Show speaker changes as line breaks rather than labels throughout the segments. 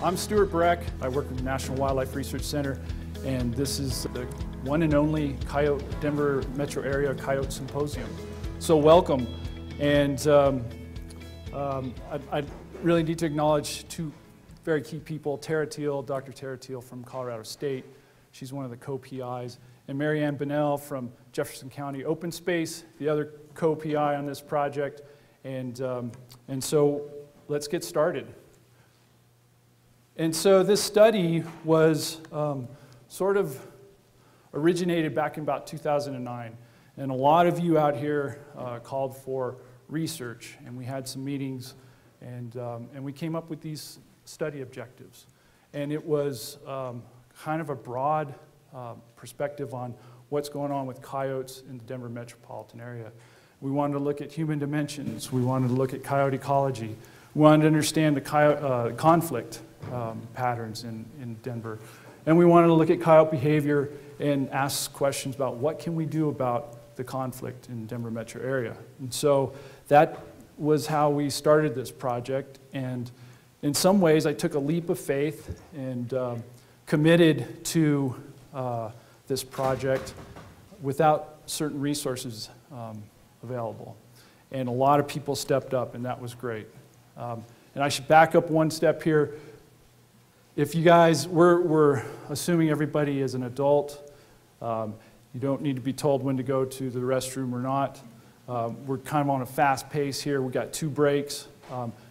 I'm Stuart Breck. I work with the National Wildlife Research Center, and this is the one and only Coyote Denver Metro Area Coyote Symposium. So welcome, and I really need to acknowledge two very key people, Dr. Tara Teal from Colorado State. She's one of the co-PIs, and Mary Ann Bunnell from Jefferson County Open Space, the other co-PI on this project. And so let's get started. And so this study was sort of originated back in about 2009. And a lot of you out here called for research, and we had some meetings, and we came up with these study objectives. And it was kind of a broad perspective on what's going on with coyotes in the Denver metropolitan area. We wanted to look at human dimensions. We wanted to look at coyote ecology. We wanted to understand the conflict patterns in Denver. And we wanted to look at coyote behavior and ask questions about what can we do about the conflict in the Denver metro area. And so that was how we started this project. And in some ways, I took a leap of faith and committed to this project without certain resources available. And a lot of people stepped up, and that was great. And I should back up one step here. If you guys, we're assuming everybody is an adult. You don't need to be told when to go to the restroom or not. We're kind of on a fast pace here. We've got 2 breaks.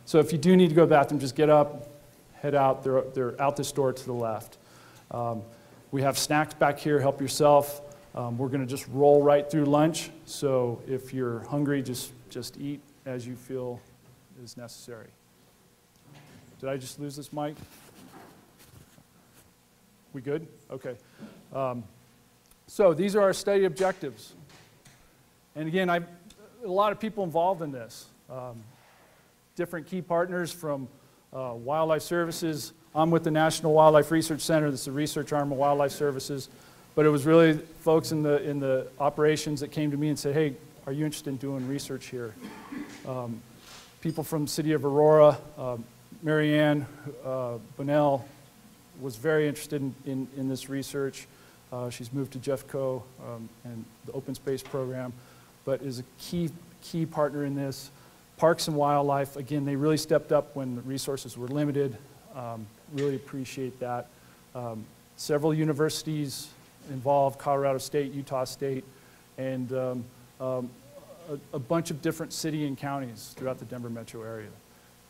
So if you do need to go to the bathroom, just get up, head out. They're out this door to the left. We have snacks back here, help yourself. We're going to just roll right through lunch. So if you're hungry, just eat as you feel is necessary. Did I just lose this mic? We good? Okay. So these are our study objectives. And again, a lot of people involved in this. Different key partners from Wildlife Services. I'm with the National Wildlife Research Center. This is the research arm of Wildlife Services. But it was really folks in the operations that came to me and said, hey, are you interested in doing research here? People from the city of Aurora, Mary Ann Bunnell was very interested in this research. She's moved to Jeffco and the open space program, but is a key partner in this. Parks and Wildlife, again, they really stepped up when the resources were limited. Really appreciate that. Several universities involved, Colorado State, Utah State, and a bunch of different city and counties throughout the Denver metro area.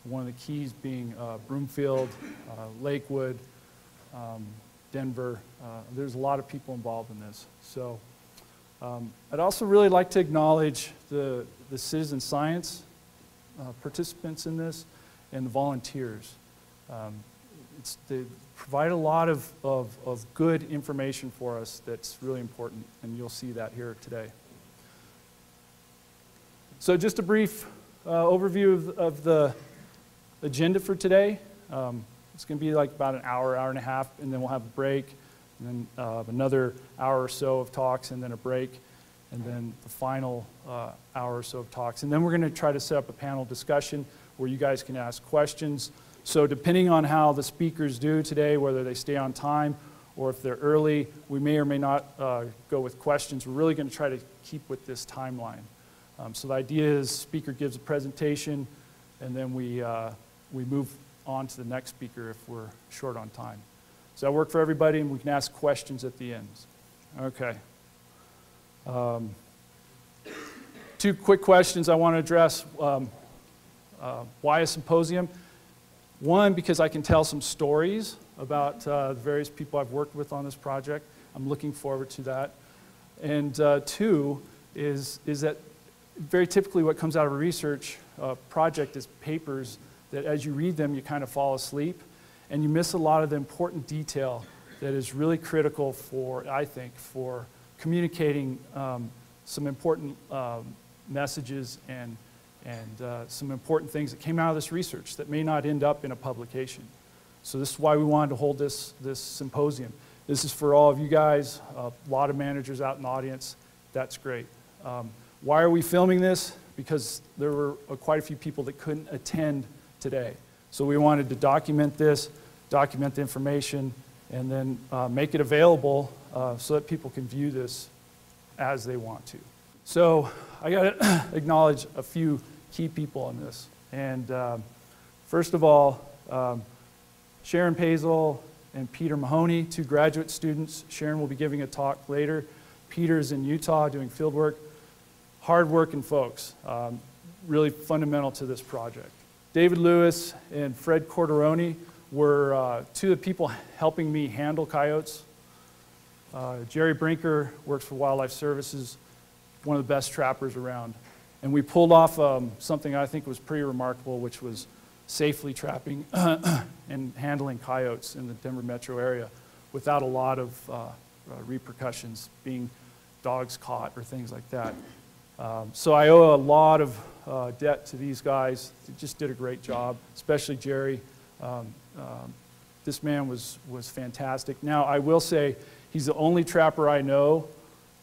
One of the keys being Broomfield, Lakewood, Denver. There's a lot of people involved in this. So I'd also really like to acknowledge the citizen science participants in this and the volunteers. They provide a lot of good information for us that's really important, and you'll see that here today. So just a brief overview of the agenda for today. It's going to be like about an hour and a half, and then we'll have a break, and then another hour or so of talks, and then a break, and then the final hour or so of talks. And then we're going to try to set up a panel discussion where you guys can ask questions. So depending on how the speakers do today, whether they stay on time or if they're early, we may or may not go with questions. We're really going to try to keep with this timeline. So the idea is speaker gives a presentation, and then we move on to the next speaker if we're short on time. Does that work for everybody? And we can ask questions at the end. Okay. 2 quick questions I want to address. Why a symposium? One, because I can tell some stories about the various people I've worked with on this project. I'm looking forward to that. And 2 is that very typically what comes out of a research project is papers that as you read them, you kind of fall asleep, and you miss a lot of the important detail that is really critical for, I think, for communicating some important messages and some important things that came out of this research that may not end up in a publication. So this is why we wanted to hold this symposium. This is for all of you guys, a lot of managers out in the audience. That's great. Why are we filming this? Because there were quite a few people that couldn't attend today. So we wanted to document this document the information, and then make it available so that people can view this as they want to. So I got to acknowledge a few key people in this. And first of all, Sharon Pazel and Peter Mahoney, 2 graduate students. Sharon will be giving a talk later. Peter's in Utah doing field work. Hard-working folks, really fundamental to this project. David Lewis and Fred Corderoni were 2 of the people helping me handle coyotes. Jerry Brinker works for Wildlife Services, one of the best trappers around. And we pulled off something I think was pretty remarkable, which was safely trapping and handling coyotes in the Denver metro area without a lot of repercussions, being dogs caught or things like that. So I owe a lot of debt to these guys. They just did a great job, especially Jerry. This man was fantastic. Now, I will say he's the only trapper I know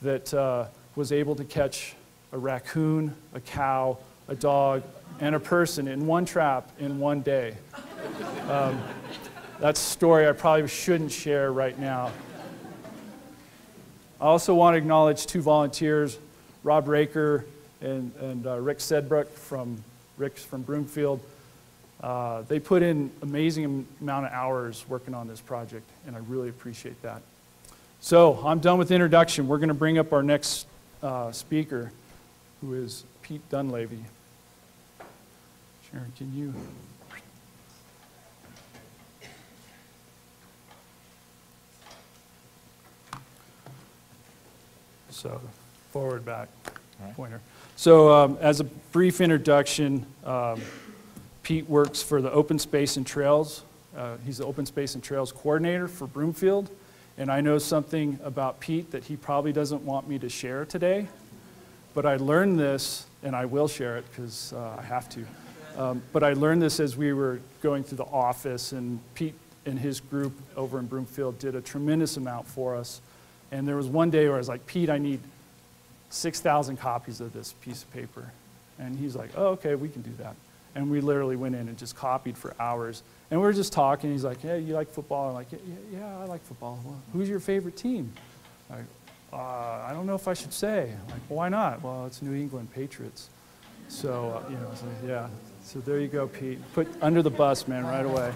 that was able to catch a raccoon, a cow, a dog, and a person in one trap in one day. That's a story I probably shouldn't share right now. I also want to acknowledge 2 volunteers, Rob Raker and Rick Sedbrook from Broomfield. They put in amazing amount of hours working on this project, and I really appreciate that. So I'm done with the introduction. We're going to bring up our next speaker, who is Pete Dunleavy. Sharon, can you? So forward, back, pointer. So as a brief introduction, Pete works for the Open Space and Trails. He's the Open Space and Trails coordinator for Broomfield. And I know something about Pete that he probably doesn't want me to share today. But I learned this, and I will share it because I have to. But I learned this as we were going through the office, and Pete and his group over in Broomfield did a tremendous amount for us. And there was one day where I was like, Pete, I need 6,000 copies of this piece of paper. And he's like, oh, okay, we can do that. And we literally went in and just copied for hours. And we were just talking. He's like, hey, you like football? I'm like, yeah, I like football. Well, who's your favorite team? I don't know if I should say. I'm like, well, why not? Well, it's New England Patriots. So, so yeah. So there you go, Pete. Put under the bus, man, right away.